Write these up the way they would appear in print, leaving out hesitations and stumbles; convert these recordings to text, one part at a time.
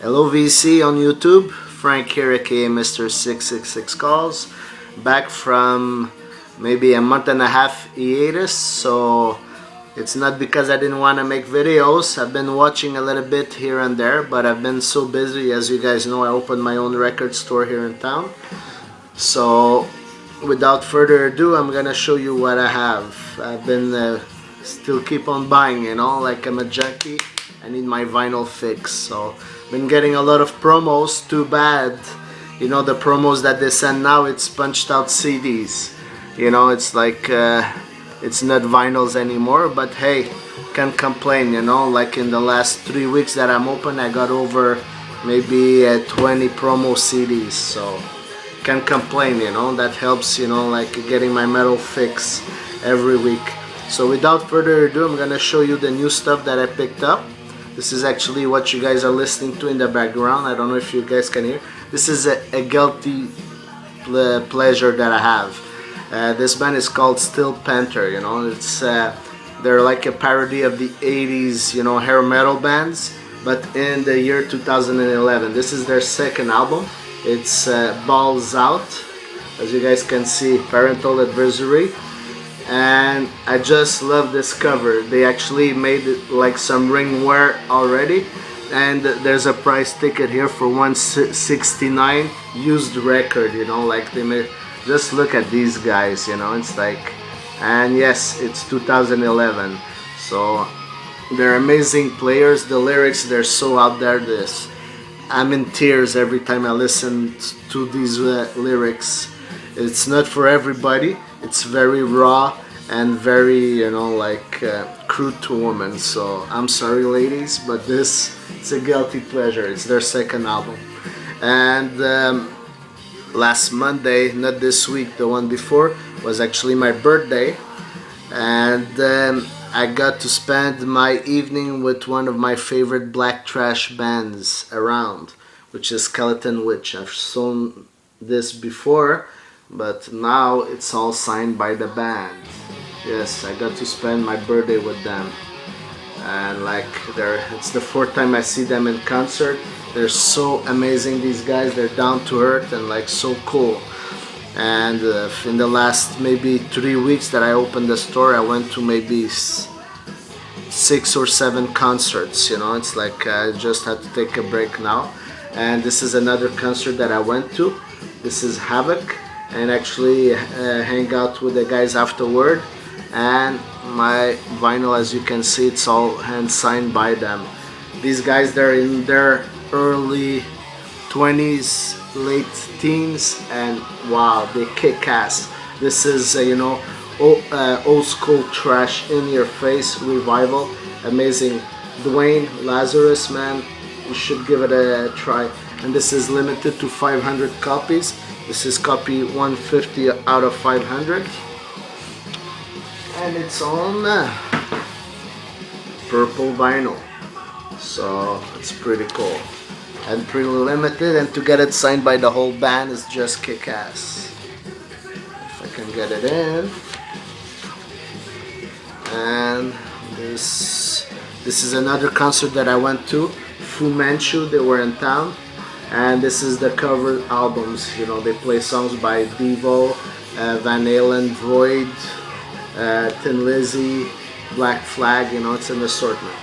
Hello VC on YouTube, Frank here aka Mr. 666 Calls, back from maybe a month and a half hiatus, so it's not because I didn't want to make videos. I've been watching a little bit here and there, but I've been so busy. As you guys know, I opened my own record store here in town. So without further ado, I'm gonna show you what I have. I've been still keep on buying, like I'm a junkie. I need my vinyl fix. So been getting a lot of promos. Too bad, the promos that they send now, it's punched out CDs. It's like it's not vinyls anymore, but hey, can't complain. Like in the last 3 weeks that I'm open, I got over maybe 20 promo CDs, so can't complain. That helps, like getting my metal fix every week. So without further ado, I'm gonna show you the new stuff that I picked up. This is actually what you guys are listening to in the background. I don't know if you guys can hear. This is a guilty pleasure that I have. This band is called Steel Panther. It's they're like a parody of the 80s, hair metal bands, but in the year 2011. This is their second album. It's Balls Out, as you guys can see, Parental Advisory. And I just love this cover. They actually made it like some ring wear already, and there's a price ticket here for $169 used record. Like they made. Just look at these guys. It's like, and yes, it's 2011, so they're amazing players. The lyrics, they're so out there. I'm in tears every time I listen to these lyrics. It's not for everybody. It's very raw and very, crude to women. So I'm sorry, ladies, but it's a guilty pleasure. It's their second album. And last Monday, not this week, the one before, was actually my birthday. And I got to spend my evening with one of my favorite black trash bands around, which is Skeleton Witch. I've shown this before, but now it's all signed by the band. Yes, I got to spend my birthday with them, and it's the fourth time I see them in concert. They're so amazing, these guys. They're down to earth and so cool. And in the last maybe 3 weeks that I opened the store, I went to maybe 6 or 7 concerts. It's like I just had to take a break now. And this is another concert that I went to. This is Havoc, and actually hang out with the guys afterward. And my vinyl, as you can see, it's all hand signed by them. These guys, they're in their early 20s, late teens, and wow, they kick ass. This is old school trash, in your face revival. Amazing. Dwayne Lazarus, man, you should give it a try. And this is limited to 500 copies. This is copy 150 out of 500, and it's on purple vinyl, so it's pretty cool and pretty limited, and to get it signed by the whole band is just kick-ass. If I can get it in. And this is another concert that I went to, Fu Manchu. They were in town. And this is the cover albums. They play songs by Devo, Van Halen, Void, Tin Lizzy, Black Flag. It's an assortment.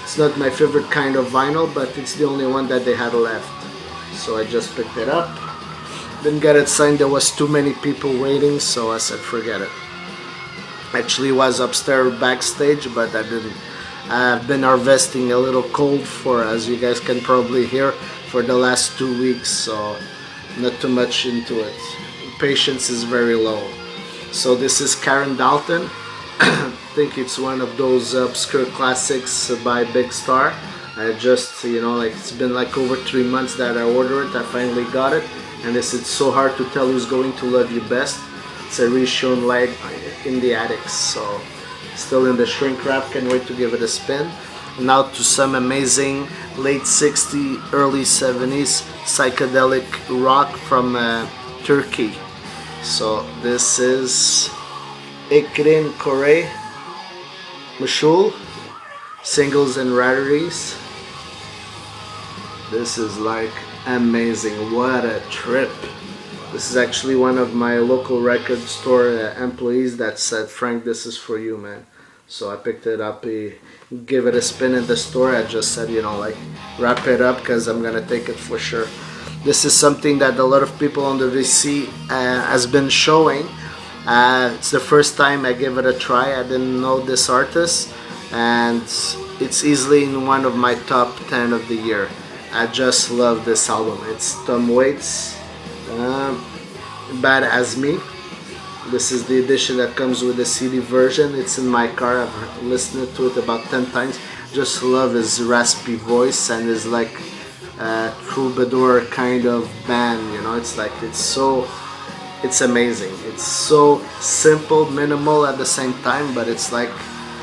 It's not my favorite kind of vinyl, but it's the only one that they had left, so I just picked it up. Didn't get it signed. There was too many people waiting, so I said forget it. Actually was upstairs backstage, but I didn't. I've been harvesting a little cold for, as you guys can probably hear, for the last 2 weeks, so not too much into it. Patience is very low. So this is Karen Dalton. I think it's one of those obscure classics by Big Star. I just, it's been like over 3 months that I ordered it. I finally got it, and it's so hard to tell who's going to love you best. It's a reshown light in the attics, so still in the shrink wrap. Can't wait to give it a spin. Now to some amazing late 60s, early 70s psychedelic rock from Turkey. So this is Ekrin Kore Mashul, Singles and Rarities. This is like amazing. What a trip. This is actually one of my local record store employees that said, Frank, this is for you, man. So I picked it up, give it a spin in the store. I just said, like, wrap it up because I'm gonna take it for sure. This is something that a lot of people on the VC has been showing. It's the first time I gave it a try. I didn't know this artist, and it's easily in one of my top 10 of the year. I just love this album. It's Tom Waits, Bad As Me. This is the edition that comes with the CD version. It's in my car. I've listened to it about 10 times. Just love his raspy voice and his like troubadour kind of band. It's amazing. It's so simple, minimal at the same time, but it's like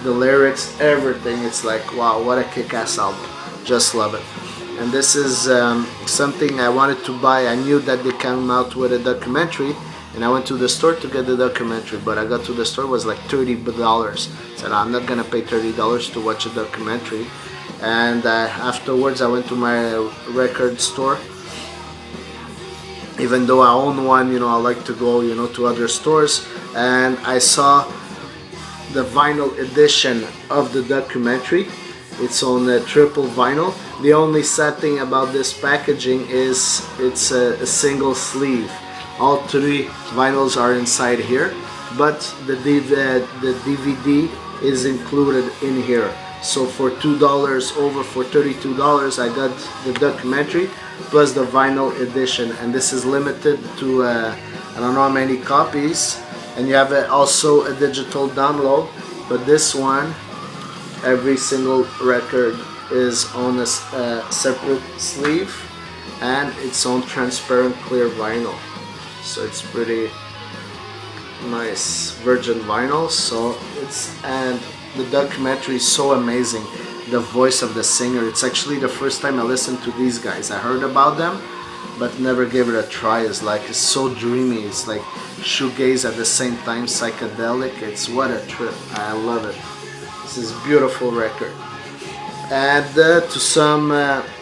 the lyrics, everything. It's like, wow, what a kick-ass album. Just love it. And this is something I wanted to buy. I knew that they came out with a documentary, and I went to the store to get the documentary, but I got to the store, it was like $30. I said, I'm not gonna pay $30 to watch a documentary. And afterwards I went to my record store. Even though I own one, I like to go, to other stores, and I saw the vinyl edition of the documentary. It's on a triple vinyl. The only sad thing about this packaging is it's a single sleeve. All three vinyls are inside here, but the DVD is included in here. So for $2 over, for $32, I got the documentary plus the vinyl edition, and this is limited to I don't know how many copies, and you have also a digital download. But this one, every single record is on a separate sleeve, and it's on transparent clear vinyl, so it's pretty nice virgin vinyl. So and the documentary is so amazing. The voice of the singer, it's actually the first time I listened to these guys. I heard about them but never gave it a try. It's so dreamy. It's like shoegaze at the same time, psychedelic. It's what a trip. I love it. This is a beautiful record. And to some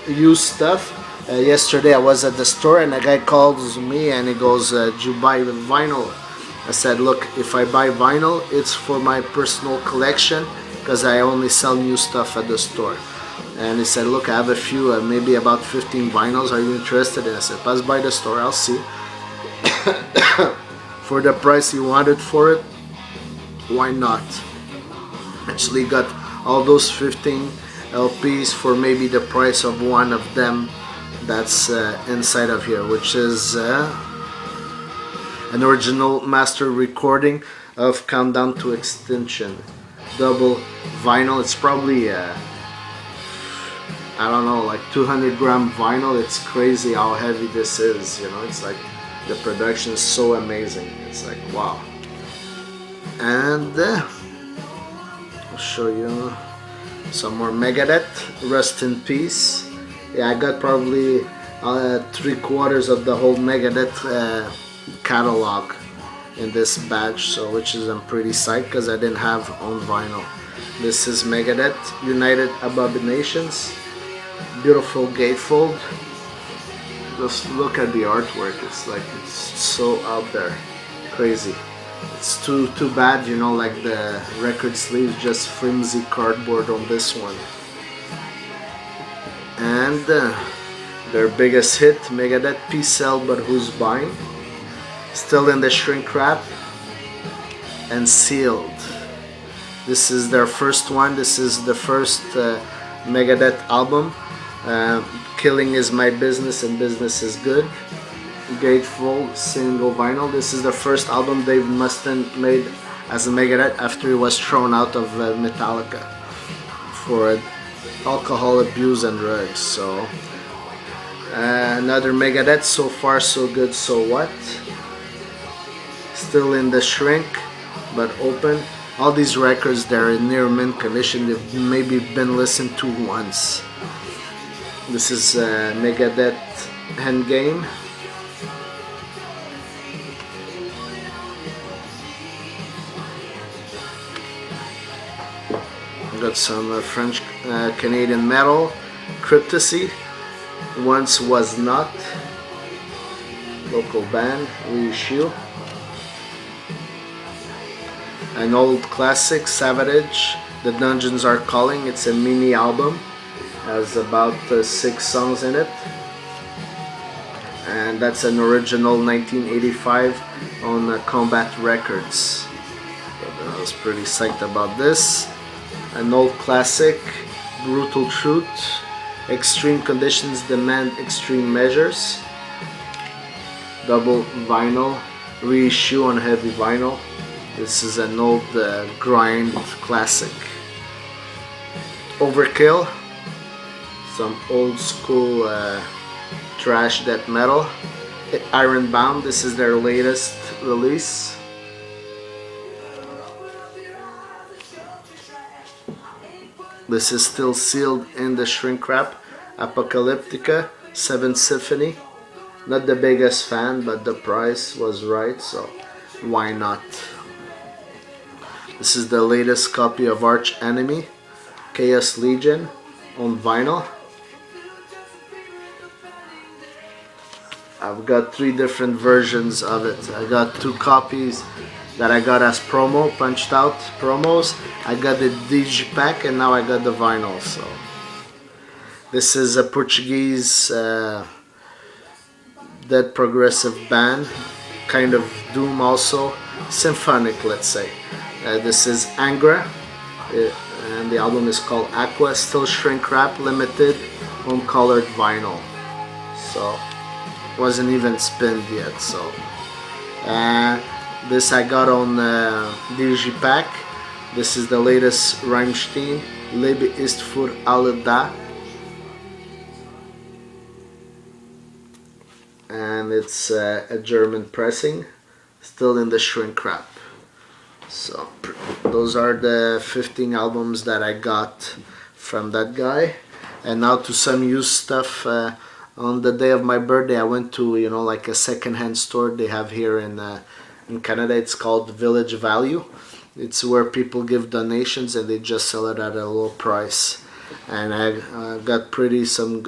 used stuff. Yesterday I was at the store and a guy calls me and he goes, "Do you buy vinyl?" I said, "Look, if I buy vinyl, it's for my personal collection because I only sell new stuff at the store." And he said, "Look, I have a few, maybe about 15 vinyls. Are you interested?" And I said, "Pass by the store, I'll see." For the price you wanted for it, why not? Actually got all those 15 LPs for maybe the price of one of them that's inside of here, which is an original master recording of Countdown to Extinction. Double vinyl. It's probably I don't know, like 200-gram vinyl. It's crazy how heavy this is, it's like the production is so amazing. It's like, wow. And I'll show you some more Megadeth, Rest in Peace. Yeah, I got probably 3/4 of the whole Megadeth catalog in this batch, so which is I'm pretty psyched because I didn't have on vinyl. This is Megadeth, United Abominations. Beautiful gatefold. Just look at the artwork. It's so out there, crazy. It's too bad, like the record sleeves, just flimsy cardboard on this one. And their biggest hit, Megadeth, Peace Cell, But Who's Buying? Still in the shrink wrap and sealed. This is their first one. This is the first Megadeth album. Killing is my business and business is good. Gatefold single vinyl. This is the first album Dave Mustaine made as a Megadeth after he was thrown out of Metallica for alcohol abuse and drugs. So another Megadeth, So Far So Good So What. Still in the shrink but open. All these records, they're in near mint condition. They've maybe been listened to once. This is Megadeth Endgame. Got some French Canadian metal, Cryptacy. Once Was Not, local band, reissue. An old classic, Savage, The Dungeons Are Calling. It's a mini album, has about 6 songs in it, and that's an original 1985 on Combat Records. So I was pretty psyched about this. An old classic, Brutal Truth, Extreme Conditions Demand Extreme Measures, double vinyl, reissue on heavy vinyl. This is an old grind classic. Overkill, some old school trash death metal. Ironbound, this is their latest release. This is still sealed in the shrink wrap. Apocalyptica, 7th Symphony. Not the biggest fan, but the price was right, so why not? This is the latest copy of Arch Enemy, Chaos Legion, on vinyl. I've got 3 different versions of it. I got 2 copies that I got as promo, punched out promos. I got the digipack, and now I got the vinyl. So this is a Portuguese dead progressive band, kind of doom also, symphonic, let's say. This is Angra, and the album is called Aqua, still shrink wrap, limited on colored vinyl. So wasn't even spinned yet. So this I got on digipack. This is the latest Rammstein, Lebe ist für alle da. And it's a German pressing, still in the shrink wrap. So those are the 15 albums that I got from that guy. And now to some used stuff. On the day of my birthday, I went to, you know, like a second-hand store they have here in Canada. It's called Village Value. It's where people give donations and they just sell it at a low price. And I got some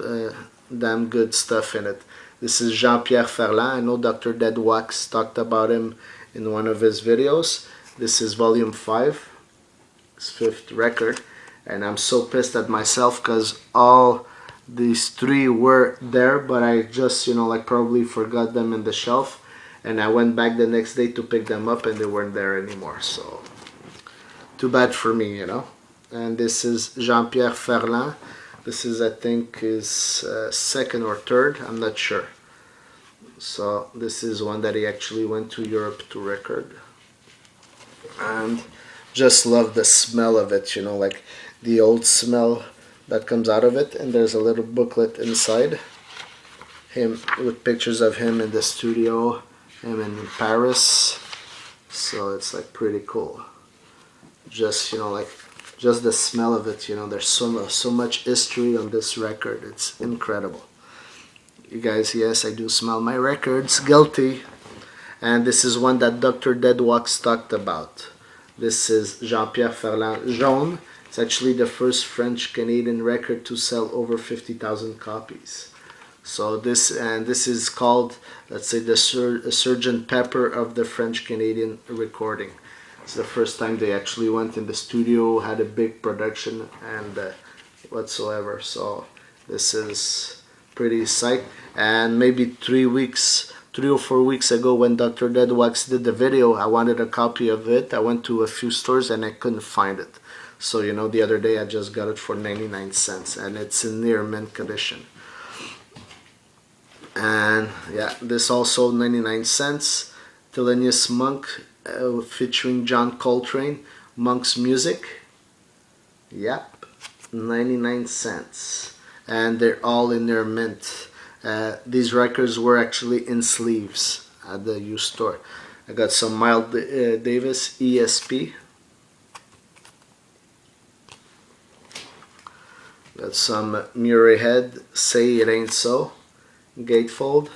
damn good stuff in it. This is Jean-Pierre Ferland. I know Dr. Dead Wax talked about him in one of his videos. This is volume 5, his 5th record. And I'm so pissed at myself because all these 3 were there, but I just, you know, like probably forgot them in the shelf. And I went back the next day to pick them up and they weren't there anymore. So too bad for me, you know. And this is Jean-Pierre Ferland. This is, I think, his 2nd or 3rd, I'm not sure. So this is one that he actually went to Europe to record. And just love the smell of it, you know, like the old smell that comes out of it. And there's a little booklet inside, him with pictures of him in the studio, him in Paris. So it's like pretty cool. Just, you know, like just the smell of it, you know, there's so much history on this record. It's incredible. You guys, yes, I do smell my records, guilty. And this is one that Dr. Deadwax talked about. This is Jean-Pierre Ferland Jaune. It's actually the first French-Canadian record to sell over 50,000 copies. So this is called, let's say, the Sgt. Pepper of the French-Canadian recording. It's the first time they actually went in the studio, had a big production and whatsoever. So this is pretty psyched. And maybe 3 or 4 weeks ago, when Dr. Deadwax did the video, I wanted a copy of it. I went to a few stores and I couldn't find it. So, you know, the other day I just got it for 99 cents and it's in near mint condition. And yeah, this also 99 cents. Thelonious Monk featuring John Coltrane, Monk's Music. Yep, 99 cents. And they're all in their mint. These records were actually in sleeves at the used store. I got some Miles Davis ESP. Got some Murray Head, Say It Ain't So, Gatefold.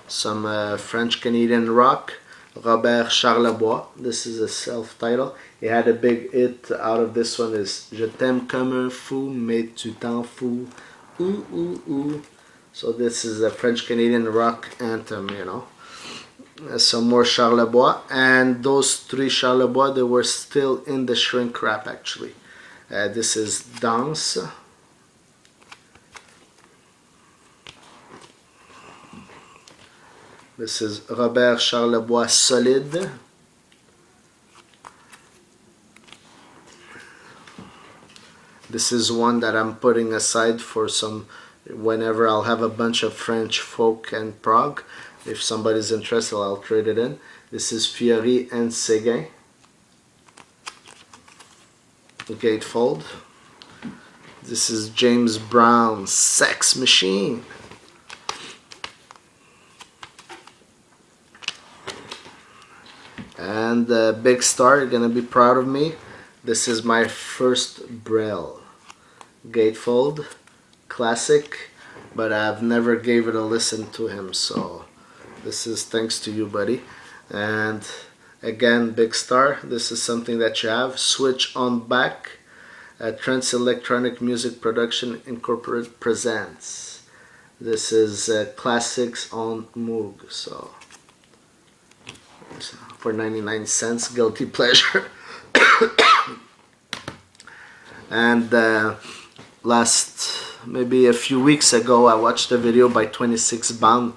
Some French-Canadian rock, Robert Charlebois. This is a self-title. He had a big hit out of this one is Je t'aime comme un fou, mais tu t'en fous. Ooh, ooh, ooh. So this is a French-Canadian rock anthem, you know. Some more Charlebois. And those three Charlebois, they were still in the shrink wrap, actually. This is Danse. This is Robert Charlebois Solide. This is one that I'm putting aside for some, whenever I'll have a bunch of French folk and prog. If somebody's interested, I'll trade it in. This is Fiori and Séguin. Gatefold. This is James Brown, Sex Machine. And Big Star, you're gonna be proud of me. This is my first Brel. Gatefold, classic, but I've never gave it a listen to him, so this is thanks to you, buddy. And again, Big Star, this is something that you have. Switch on back. Trance Electronic Music Production Incorporated presents. This is classics on Moog, so for 99 cents, guilty pleasure. And maybe a few weeks ago, I watched a video by 26 Bond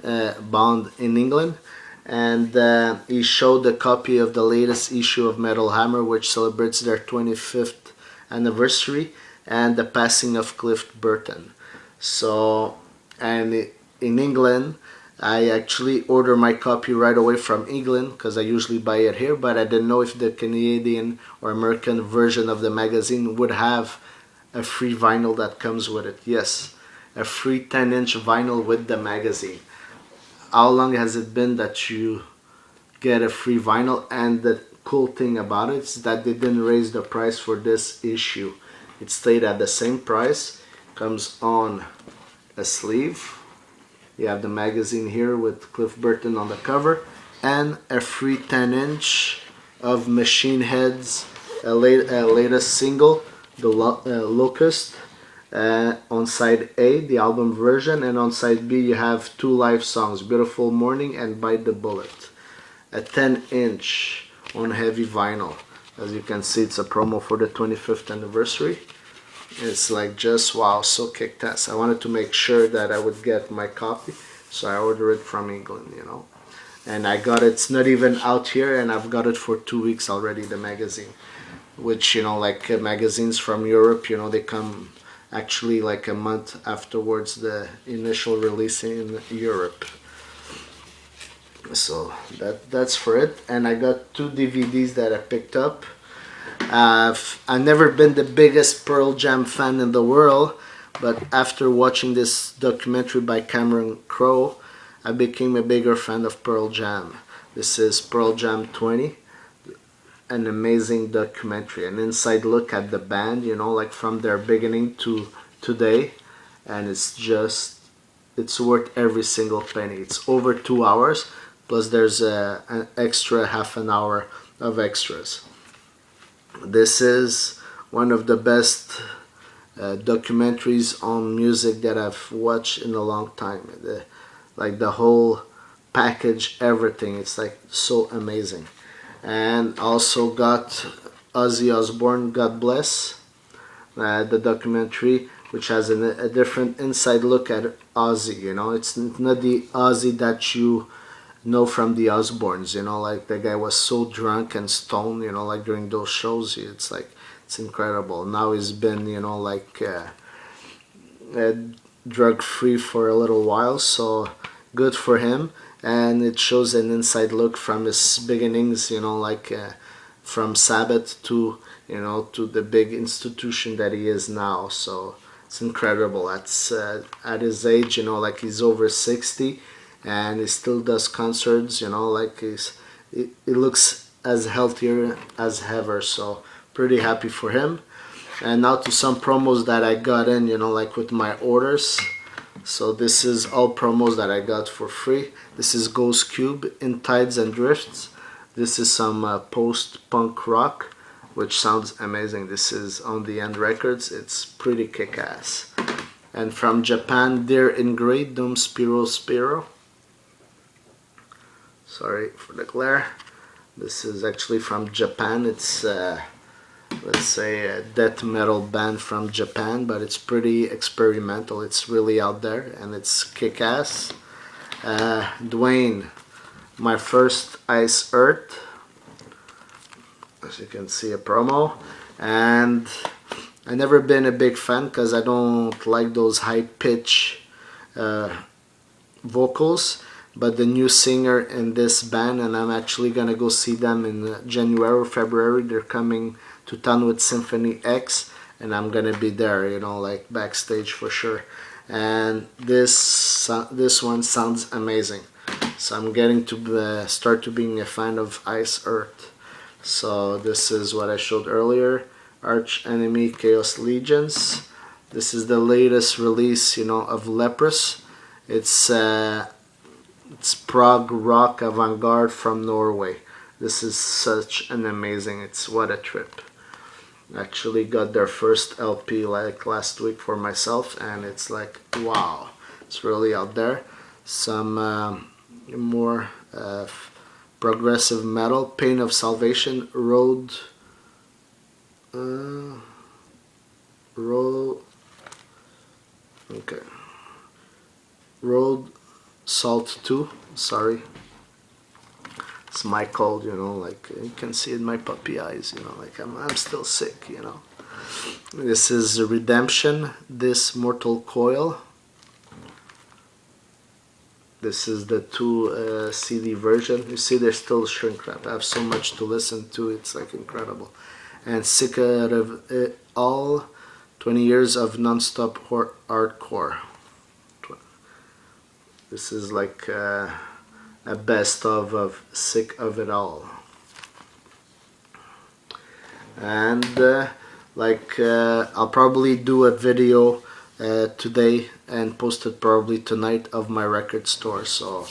in England, and he showed a copy of the latest issue of Metal Hammer, which celebrates their 25th anniversary and the passing of Cliff Burton. So, and in England, I actually order my copy right away from England because I usually buy it here, but I didn't know if the Canadian or American version of the magazine would have a free vinyl that comes with it. Yes, a free 10-inch vinyl with the magazine. How long has it been that you get a free vinyl? And the cool thing about it is that they didn't raise the price for this issue. It stayed at the same price. Comes on a sleeve. You have the magazine here with Cliff Burton on the cover, and a free 10-inch of Machine Head's latest single, The Locust, on side A, the album version, and on side B you have two live songs, Beautiful Morning and Bite the Bullet. A 10-inch on heavy vinyl. As you can see, it's a promo for the 25th anniversary. It's like just wow, so kick ass. I wanted to make sure that I would get my copy, so I ordered it from England, you know. And I got it, it's not even out here, and I've got it for 2 weeks already, the magazine. Which, you know, like magazines from Europe, you know, they come actually like a month afterwards the initial release in Europe. So that's for it. And I got 2 DVDs that I picked up. I've never been the biggest Pearl Jam fan in the world, but after watching this documentary by Cameron Crowe, I became a bigger fan of Pearl Jam. This is Pearl Jam 20, an amazing documentary, an inside look at the band, you know, like from their beginning to today, and it's worth every single penny. It's over 2 hours, plus there's an extra half an hour of extras. This is one of the best documentaries on music that I've watched in a long time. Like the whole package, everything, it's like so amazing. And also got Ozzy Osbourne, God Bless, the documentary, which has a different inside look at Ozzy, you know. It's not the Ozzy that you know from the Osbournes, you know, like the guy was so drunk and stoned, you know, like during those shows. It's like, it's incredible. Now he's been, you know, like drug free for a little while, so good for him. And it shows an inside look from his beginnings, you know, like from Sabbath to, you know, to the big institution that he is now. So it's incredible. At his age, you know, like he's over 60 and he still does concerts, you know, like he looks as healthier as ever. So pretty happy for him. And now to some promos that I got in, you know, like with my orders. So this is all promos that I got for free. This is Ghost Cube in Tides and Drifts. This is some post-punk rock, which sounds amazing. This is on the End Records. It's pretty kick-ass. And from Japan, Dear in Grey, Dum Spiro Spiro. Sorry for the glare. This is actually from Japan. It's let's say a death metal band from Japan, but it's pretty experimental. It's really out there and it's kick-ass. Dwayne, My First Ice Earth, as you can see, a promo. And I've never been a big fan because I don't like those high pitch vocals, but the new singer in this band, and I'm actually gonna go see them in January or February. They're coming to town with Symphony X, and I'm gonna be there, you know, like backstage for sure. And this one sounds amazing, so I'm getting to start to being a fan of Ice Earth. So this is what I showed earlier, Arch Enemy Chaos Legions. This is the latest release, you know, of Leprous. It's prog rock avant-garde from Norway. This is such an amazing, it's what a trip. Actually got their first LP like last week for myself, and it's like, wow, it's really out there. Some more progressive metal, Pain of Salvation, Road Salt 2, sorry. It's my cold, you know, like you can see in my puppy eyes, you know, like I'm still sick, you know. This is Redemption, This Mortal Coil. This is the 2 CD version. You see, there's still shrink wrap. I have so much to listen to, it's like incredible. And Sick Out of It All, 20 years of non-stop hardcore. This is like a best of Sick of It All. And I'll probably do a video today and post it probably tonight of my record store. So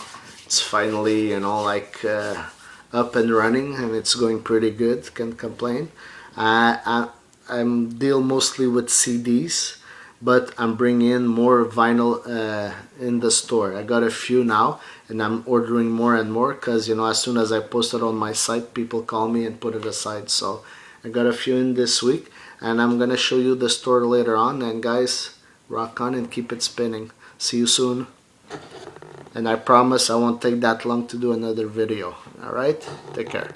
it's finally, you know, like up and running, and it's going pretty good, can't complain. I'm deal mostly with CDs, but I'm bringing in more vinyl in the store. I got a few now, and I'm ordering more and more because, you know, as soon as I post it on my site, people call me and put it aside. So I got a few in this week, and I'm gonna show you the store later on. And guys, rock on and keep it spinning. See you soon. And I promise I won't take that long to do another video. Alright? Take care.